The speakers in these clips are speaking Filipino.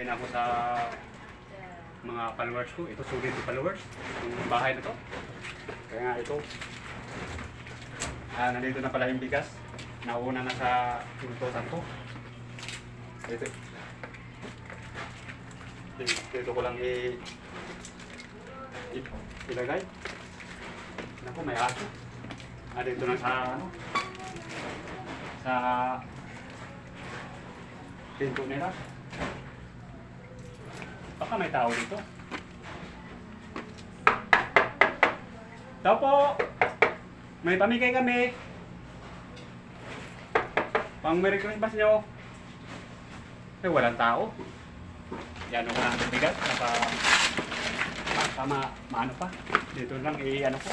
umuwi na ako sa mga followers ko. Ito, sulit yung followers. Yung bahay na to. Kaya nga ito. Nandito na pala yung bigas. Nauna na sa pintutan ko. Ito. Dito ko lang ilagay. Naku, may aso. Dito na sa ano. Sa pinto nila. Baka may tao dito. Tao po! May pamigay kami. Pang Merry Christmas nyo. Walang tao. Yan ko lang bigat. Maano pa. Dito lang ano ko.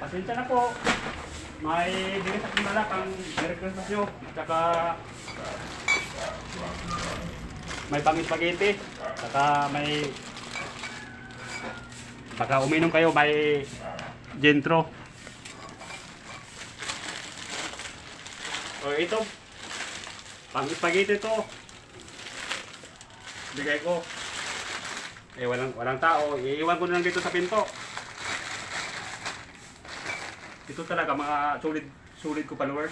Pasensya na po. May bigas at mala pang Merry Christmas nyo. Tsaka may pang-spaghetti. Tsaka may baka uminom kayo, may Gentro. O ito, pang-spaghetti to. Bigay ko. Walang tao. Iiwan ko na lang dito sa pinto. Ito talaga mga solid ko followers.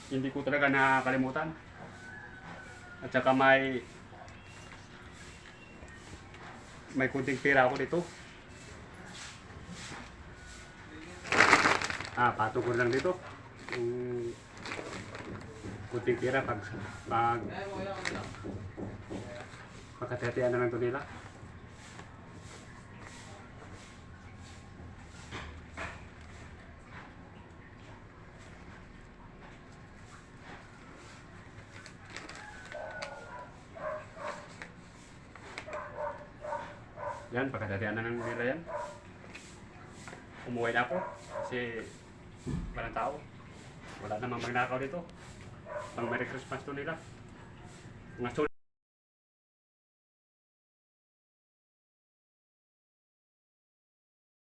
Hindi ko talaga nakalimutan. At saka may kunting pera ako dito. Patong ko lang dito. Kunting pera pag pagkatiyatian na lang ito nila. Yan, pagkatatian na ng nila yan. Umuwi na ako kasi walang tao. Wala namang magnakaw dito. Pang Merry Christmas to nila. Mga